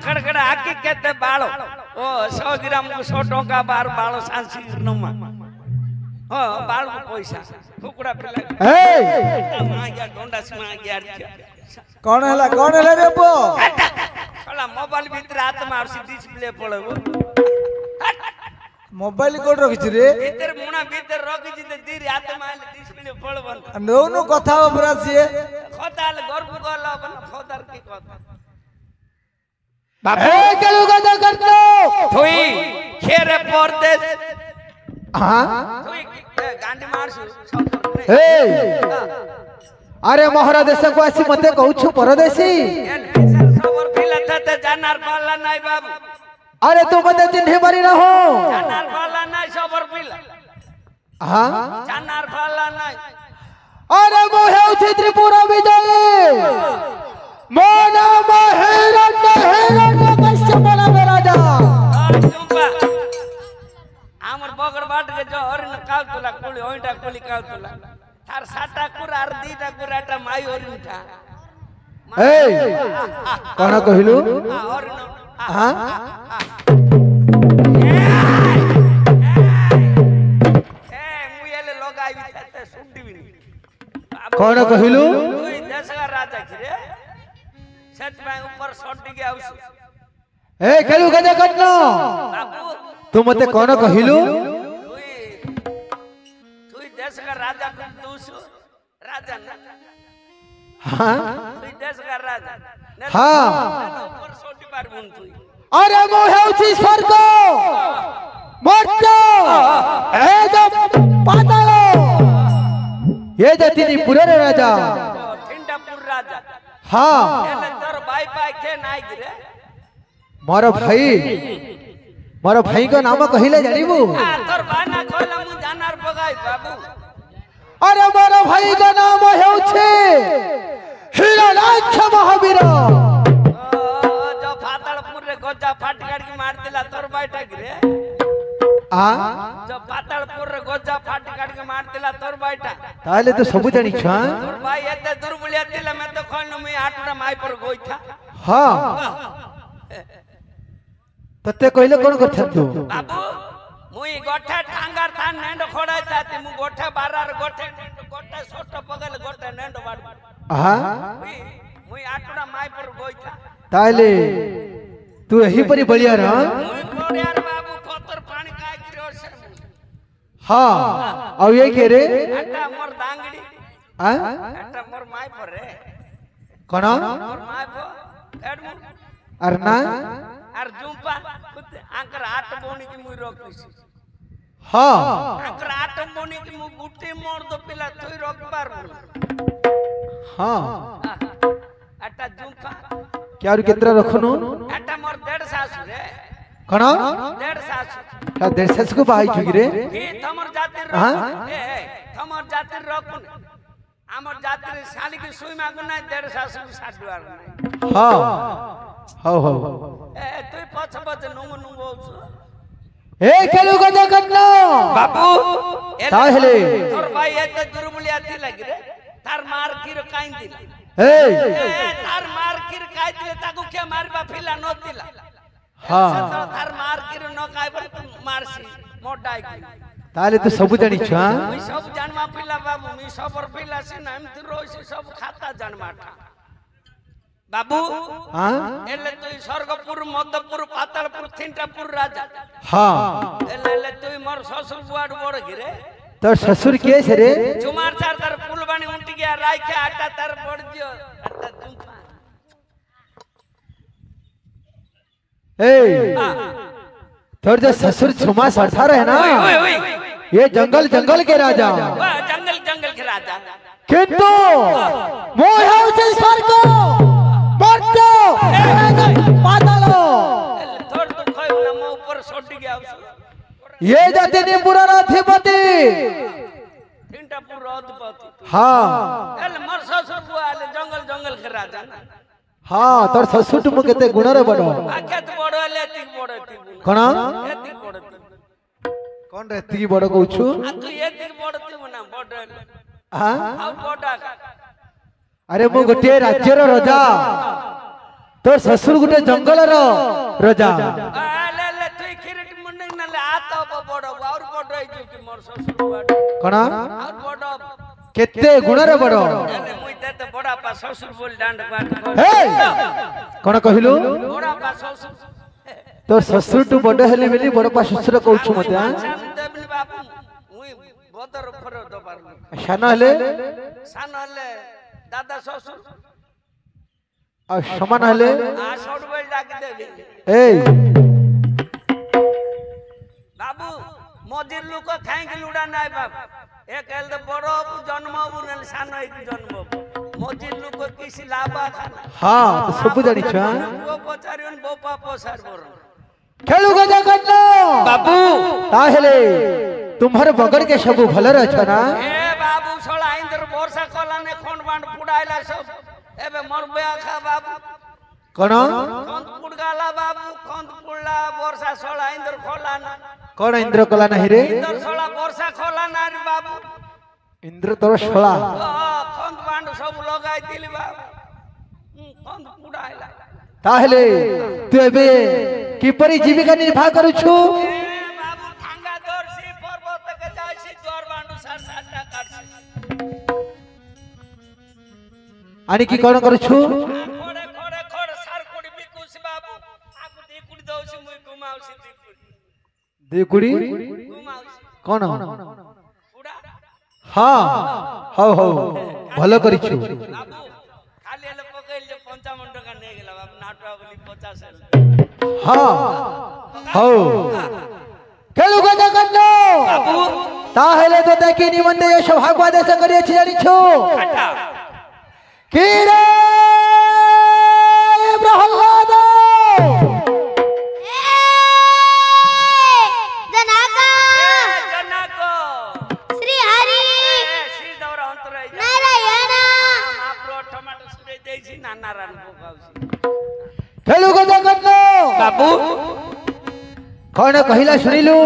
खड़खड़ा आके कहते बालो ओ 100 ग्राम को 100 टका बार बालो सांसी नमा हो बाल को पैसा कुकुड़ा पिला ए मां गया डोंडा से मां गया कौन है रे बो साला मोबाइल भीतर हाथ मार सी डिस्प्ले पड़बो मोबाइल कोड रखिछ रे भीतर मुना भीतर रखि जिते दीर हाथ मार डिस्प्ले पड़बो नोनु कथा बरा छिए खताल गर्व गला बन खदर की कथा ए केलु गदा करतो थोई खेरे परदेश हां थोई गांडी मारसु ए अरे मोहरा देश को आसी मते कहू परदेसी सबर फिला थे जानर पाला नहीं बाबू अरे तू मते चिन्हे मारी ना हो जानर पाला नहीं सबर फिला हां जानर पाला नहीं अरे मोहे उछि त्रिपुरा विजय मोना महेरन कश्यप बना राजा चुपा हमर बगड़ बाट के जो हरिन काल तुला कुली ओइटा कुली काल तुला थार साटा कुरा आर दीटा कुराटा माई हरिन था ए कोन कहिलु हरिन हां ए मुयले लगाई बिते सुंडी बिनी कोन कहिलु तुई देशका राजा खिरे सच में ऊपर सोटी के आउस ए केलु गजा कटनो बाबू तू मते कोन कहिलु तुई देश का राजा को दूसु राजा ना हां तुई देश का राजा हां ऊपर सोटी पार बुन तुई अरे मोहे उछि स्वर्ग मर्त्य ए जो पाताल ये जतिनी पुरे राजा थिंडापुर राजा हां एले तोर भाई पाए के नाई गिरे मोर भाई का नाम कहिले जानिबू तोर बाना खोला मु जानर बगाई बाबू अरे मोर भाई का नाम हेउछे हिरणाक्ष महावीर जो पातालपुर रे गोजा फाट काट के मार दिला तोर बाईटा गिरे आ जो पातालपुर रे गोजा फाट काट के मार दिला तोर बाईटा ताले तो सब जानी छ तोर भाई एते दुर्बलिया दिला मैं तो खोल में आटड़ा माई पर गोई था हां तते कहले कोन करथन तू बाबू मुई गोठा टांगार था नेंड खोड़ा जाती मु गोठा बारार गोठे गोठा छोटा पगल गोठा नेंड बाड़ हां मुई आटड़ा माई पर गोई था ताले तू यही परी बलिया र मुई कोड़ियार बाबू कोतर पानी काय गिरो से हां अब ये के रे आटा मोर दांगड़ी हां आटा मोर माई पर रे कोन मोर माई पर एडमु अरना आर जुंपा आंकर आट बोनी की मुई रोकिस हां आंकर आट बोनी की मु गुटी मोर दो पिला तोई रोक पार हां आटा जुंपा क्या रु केत्रा रखनु आटा मोर 1.5 सासु रे कोन 1.5 सासु का देशस को बाई छुगी रे की तमर जातिर हां ए तमर जातिर रखुन हमर जातिर साली की सुई मागु नै 1.5 सासु साडुआर नै हां हो ए तू पछ पछ नुंगु नुंगु ए केलु गजा कन्नो बाबू ताहले तोर भाई एते दुर्बलिया थी लग रे तार मार किर काइन दिला ए तार मार किर काइ दिले ताकू के मारबा फिला न दिला हां तार मार किर न काइ पर मारसी मोडाई ताले तो सब जानी छ मी सब जानवा पिला बाबू मी सबर पिला से ना हम रोसी सब खाता जानवा बाबू हां एले तू स्वर्गपुर मध्यपुर पातालपुर थिंटापुर राजा हां एले तू मोर ससुर बुआड बड़ गिरे तो ससुर के छे रे चुमार चार तर फुलबानी उंटी गया राय के आटा तर पड़ दियो आटा चुम्पा ए तोर जो ससुर छुमा सरदार है ना ये जंगल के राजा जंगल के राजा किंतु मोह उसे स्वर्ग मर्त्य पातालो थोड़ तो खोई ना मो ऊपर सोट गया ये जतिनी पुराणाधिपति थिंटापुर अधिपति हां एल मर ससुर बुआले जंगल के राजा ना हां तोर ससुर तुम केते गुण रे बडो आखेत बडो लेती बडो ती कोन एती बडो ती कोन रे ती बडो कहू छु आ तू एती बडो ती ना बडो हां आ बडा अरे मो गोटे राज्यर राजा तोर ससुर गुटे जंगल रो राजा ले ले तुई खिरट मुंडंग न ले आता बड़ और बड़ रही कि मोर ससुर कणा और बड़ केते गुण रे बड़ एने मुई ते बड़ा पा ससुर बोल डांड बात हे कोन कहिलु बड़ा पा ससुर तोर ससुर टू बड़ हेले बेली बड़ पा ससुर कहू मते हां देबनी बापू मुई बदर फरो दो पार शान हेले दादा ससुर आ समान हेले आ छोड़ बोल डाक देबी ए बाबू मजिर लोक खाई के लुडा नाय बाप एक एल तो बड़ जन्म ने सान एक जन्म मजिर लोक किसी लाभा खाना हां तो सब जानि छ वो पचारियन बोपा पोसार बोर खेलु गजा कन्नो बाबू ताहेले तुम्हारे बगड़ के सब भलर छ ना ए बाबू सोला इंदर वर्षा कला ने खोंड बांड पुडाइला सब एबे मरबे आखा बाबू कोन कंद पुडगाला बाबू कंद पुडला वर्षा सोला इंदर खोला ना कोन इंद्र कला नहीं रे इंदर सोला वर्षा खोला ना रे बाबू इंद्र तोर सोला कंद बांड सब लगाई दिली बाबू कंद पुडाइला ताहेले तू एबे किपरि जीविका निर्वाह करू छु बाबू ठांगा दर्शी पर्वत के जायसी जोर बांडू सार साटा काटसी आणि की कोन करू छु खोडे खोडे खोड सार कोडी बिकुसी बाबू आकु दी कुडी दउसी मुई घुमाउसी दी कुडी दे कुड़ी घुमाउसी कोन पुडा हां हो हो भलो करी छु बाबू खाली एले पकैल जे 55 टका नै गेला बाबू नाटवा बोली 50 हां हो खेलु गजा कन्नो बाबू ताहेले तो देखि निमंते यश भागवा देश करिए छी जानि छु काटा कीरे प्रहलाद जनाको श्री हरि श्री दौरा अंतर है नारायण आपरो टमाटर सुरे देसी नाना रान बोकाउसी खेलु गजा कन्नो बाबू कोन कहिला सुनिलु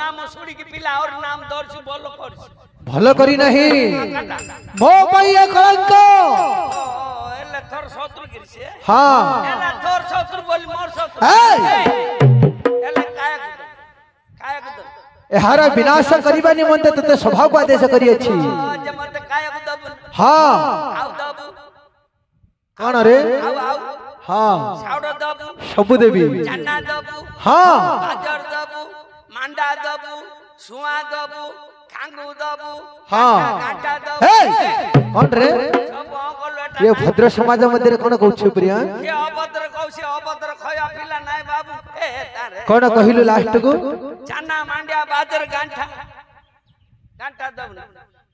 नाम सुड़ी की पिला और नाम दर्शी बोलो करसी भलो करी नहीं काटा मो पइया कलंक एले थोर शत्रु गिरसे हां एला थोर शत्रु बोली मोर शत्रु एले कायक दो एहारा विनाश करिबा निमंते तते स्वभाव को आदेश करी अछि जे मते कायक दब हां आउ दब कोन रे आउ आउ हां साउड दब सब देवी चन्ना दब हां गाजर दब मांडा दब सुआ दब खांगू दब हां काटा दब हे कोन रे सब अंकल ये भद्र समाज मध्य कोन कहू प्रिया ये अभद्र कौसी अभद्र खया पिला नाय बाबू ए तारे कोन कहिलु लास्ट को चना मांडिया बाजर गांठा गांठा दब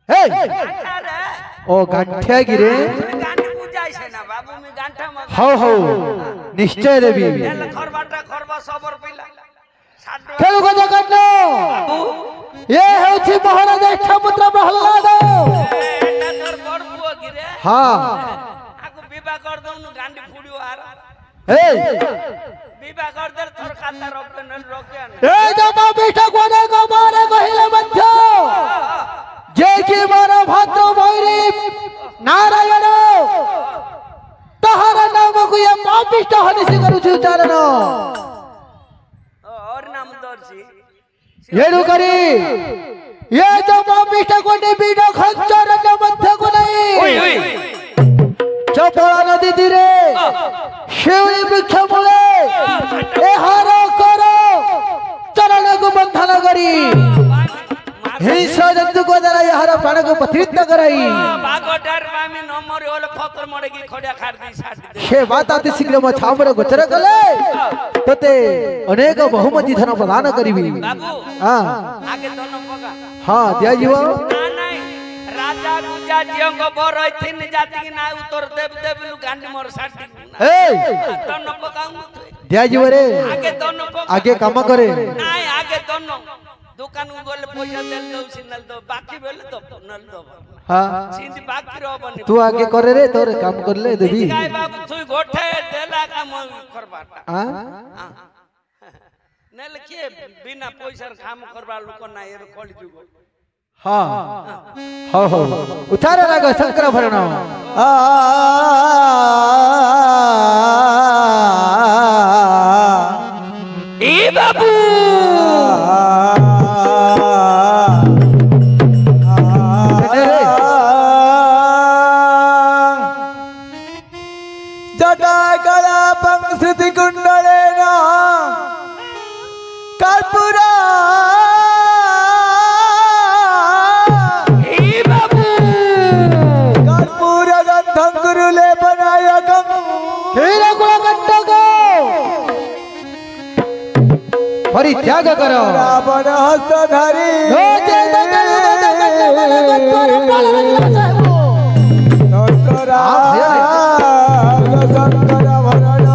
हे गांठा रे ओ गांठ्या गिरे गांठ पूजाय छे ना बाबू मी गांठा म हो हो निश्चय देवी एल खरबाटा खरबा सबर पिला खेलु गजा कन्नो ये होछि महाराज पुत्र प्रहलाद एटा तोर बड़ पुओ गिरे हां आकु विवाह कर दउनु गांडी फुडियो आर हे विवाह कर दे तोर खाता रोके न रोके न ए जमा बेटा कोने को मारे कहिले मध्य जे की मारो भाद्र भैरी नारायण तहरा नाम को ये पापिष्ट हनिसी करू छु उच्चारण और नाम दर्शी येडू करी ये जमा बेटा कोने बीडो खंचर न मध्य को नहीं चपला नदी तीरे शिवली वृक्ष मूले एहारो करो चरण को बंधन करी हिंसा जंतु को द्वारा एहारो प्राण को पतित कराई बागो डर मामी न मरे ओले फकर मरेगी खडिया खार दी साथ दे छे बात अति शीघ्र म छामर गोचर कले तते अनेक बहुमती धन प्रदान करिबी बाबू हां आगे दोनों पगा हां दिया जीव ना नहीं राजा गुजा जियो को बर थिन जाति की ना उतर देव देव लु गांडी मोर साथ ए दोनों पगाऊ दिया जीव रे आगे दोनों पगा आगे काम करे नहीं आगे दोनों दुकान को गोले पैसा देल दो सिनल दो बाकी बेले दो नल दो हां सिंधी बाकी रो बनी तू आगे करे रे तोरे काम करले देवी काय बाबू तू गोठे देला काम करबाटा हां नेल के बिना पैसा काम करबा लोक ना एरो खोली जुगो हां हो उच्चारण राग शंकर भरण आ स्मृति कुंडलेन कर्पूरा कर्पूर गंधं गुरुलेपनायकं हीरकुलकंटको परित्याग करो रावण हस्तधारी शंकर भरण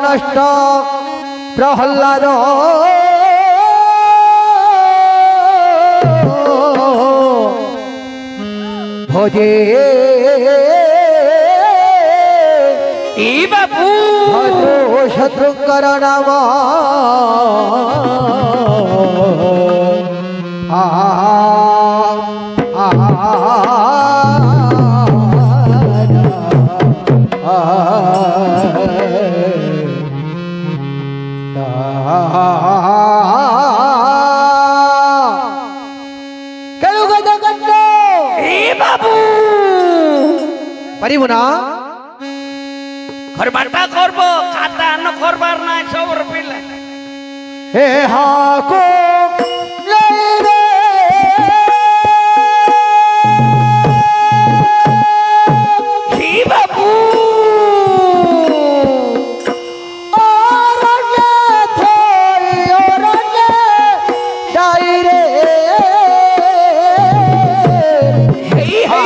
नष्ट प्रहल्लाद भजे भजो शत्रुकर नाम परिमुना खरबाटा करब खाता न करबार ना सबर पिले हे हाको ले रे ही बाबू ओरने थोई ओरने जाई रे हे हे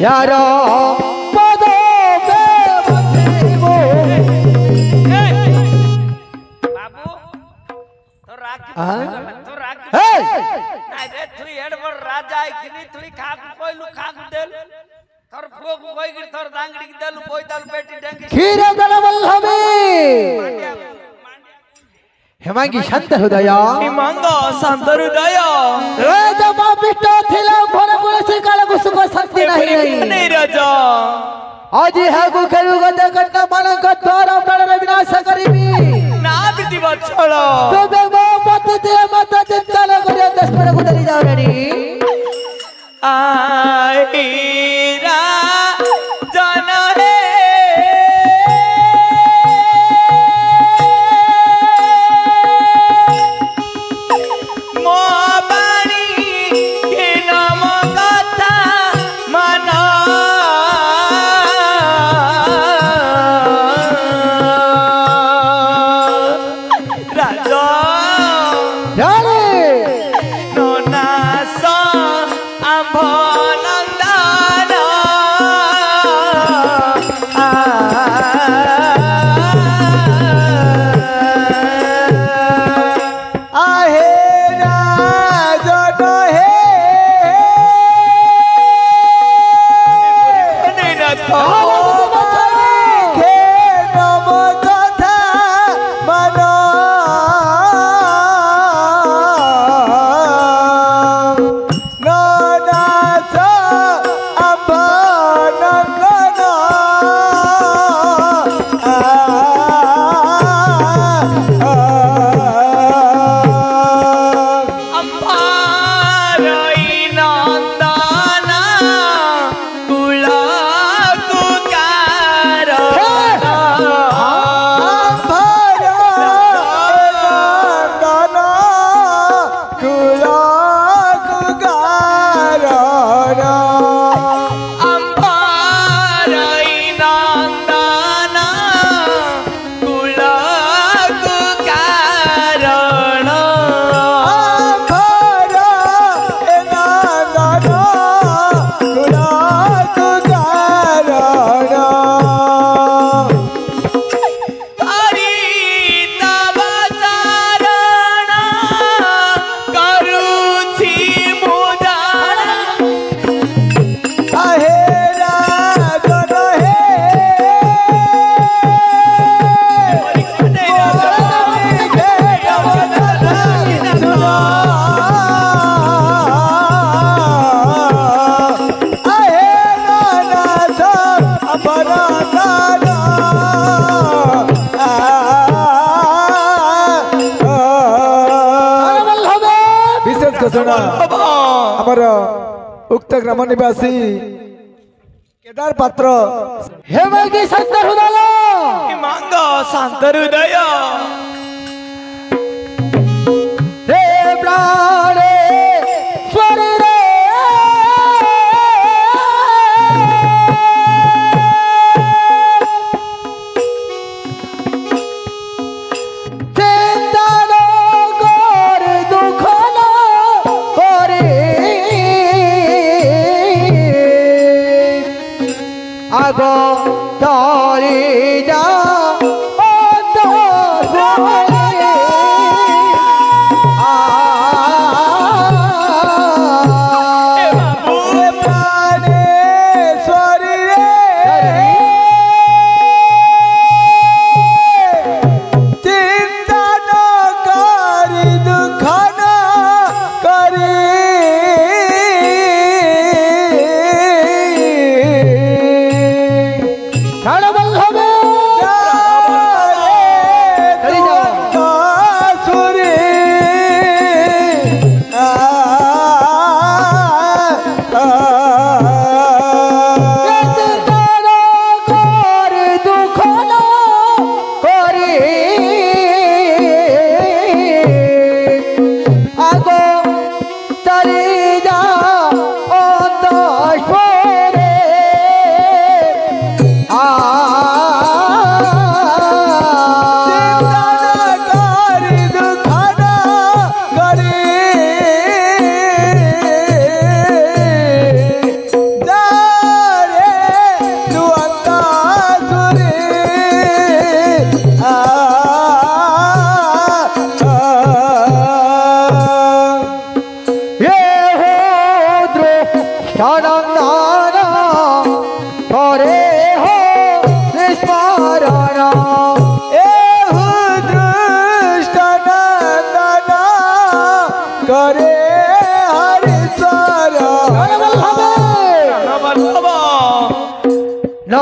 यारो पदो पे बंदेबो बाबू तो राखी तो राखी हे ना रे थुई हेडबर राजा इखनी थुई खाक कोइलु खाक देल तोर फोक कोइ गिर तोर दांगड़ी की देलु बोइताल बेटी डंगी खीरे दल वल्लभे हेमांगी शांत हृदय हिमांगा शांत हृदय ए जब पिष्ट थिला भर कुलसी काल कुसुक शक्ति नहीं राजा आज हागु खेलु गते कट्ट मन द्वार प्राण विनाश करिबी ना प्रीति वत्सल तबे मो मत दे मत चिंतन करे दस पर गुदरी जाओ रेडी आईरा जन हे राजा ଶୁଣ ଆମର ଉକ୍ତ ଗ୍ରାମ ନିବାସୀ କେଦାର ପାତ୍ର ହେବେ କି ଶାନ୍ତ ହୃଦୟ ମାଙ୍ଗ ଶାନ୍ତ ହୃଦୟ रे प्राणे स्वरे चिंतन कर दुख न करे आगो तारी जा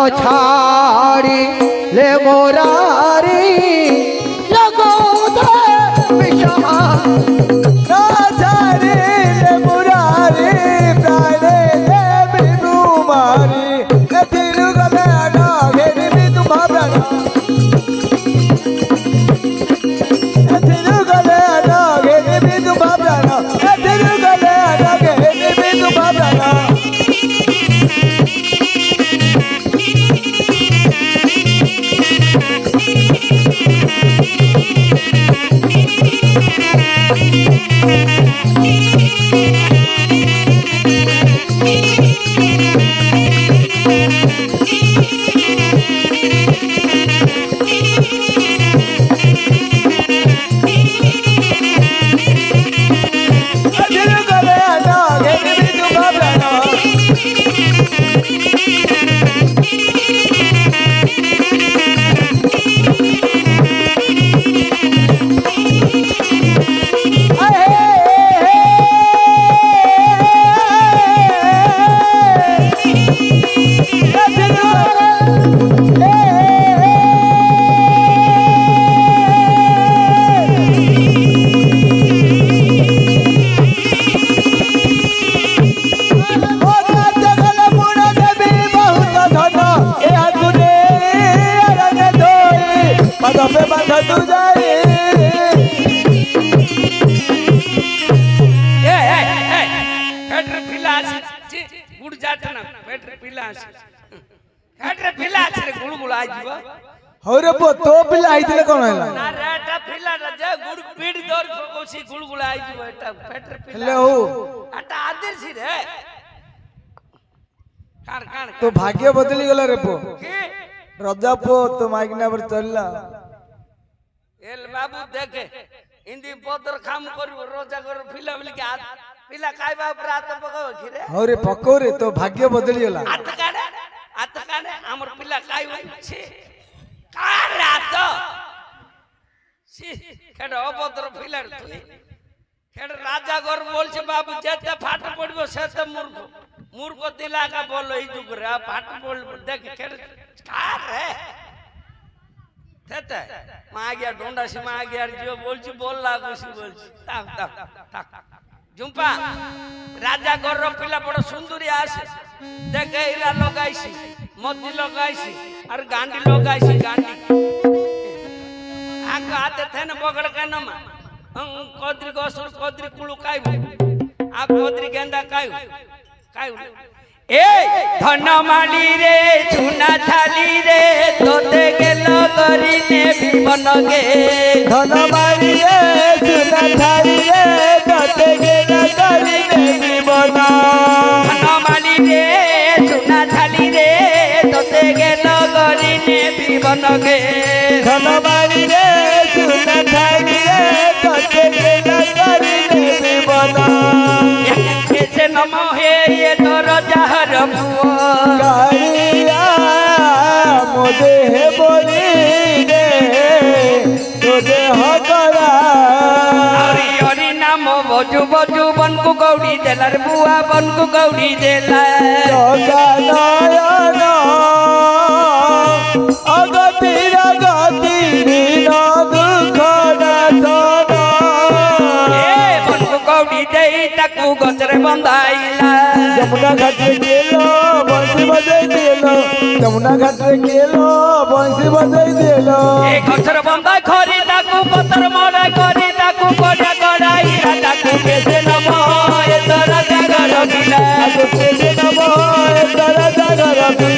छाड़ी ले मोरारी लगो दे विषमा न छाड़ी ले मुरारी प्राणे देवी कुमारी कथिरु गले ना घेरी भी तुम भावना कथिरु गले ना घेरी भी तुम भावना कथिरु गले ना घेरी भी तुम भावना हौरे पो तो पिला आइतले कोन हैला ना रेटा फिला जे गुड़ पीड़ दर कोसी गुलगुला आई जीव एटा पेटर पिला ले हो अटा आदिर सी रे कान कान तो भाग्य बदली गला रे पो की रजा पो तो माइकना पर चलला एल बाबू देखे इंदी पदर काम कर रोजा कर फिला मिल के पिला काय बाबू रात पकाव की रे हौरे पको रे तो भाग्य बदली गला आत काने हमर पिला काय होई छी কার রাত সি কেডা অভদ্র ফিলার তুই কেডা রাজা ঘর বলছে বাবু যেতে ফাট পড়বে সেতে মূর্খ মূর্খ দিলাকা বল এই যুগরে ফাট পড়ল দেখ কেডা কার রে তেতে মা গিয়া ডন্ডা সীমা গিয়া জিও বলছি বল লাগছি বলছি তাক তাক তাক झुम्पा राजा घर पिला बड़ सुंदरी आसे देखे इरा लगाइसी मोती लगाइसी और गांडी लगाइसी गांडी आक आते थे न बगड़ के नमा कोदरी गोसुर कोदरी कुलू कायु आ कोदरी गेंदा कायु कायु ए धनमाली रे चुना थाली रे तोते गेलो करिने विमन गे धनमाली रे चुना थाली रे तोते गेलो करिने विमन धनमाली रे चुना थाली रे तोते गेलो करिने विमन गे धनमाली रे चुना थाली रे तोते गेलो करिने विमन कैसे नमो हे ये तोर जहर मुआ कालिया मोदे हे बोली रे तो देह करा हरि हरि नाम बजू बजू बन को गौड़ी देला रे बुआ बन को गौड़ी देला नयन अगतिर गति बिन दुख नाशन ए बन को गौड़ी देई ताकू गजरे बंधाइला यमुना घाट गेलो बंसी बजाई देलो यमुना घाट गेलो बंसी बजाई देलो ए गजर बंधाई खरी ताकू पत्थर मोड़ा करी ताकू कोड़ा कड़ाई ताकू कैसे नमो ए तोरा जागर बिला कैसे नमो ए तोरा जागर बिला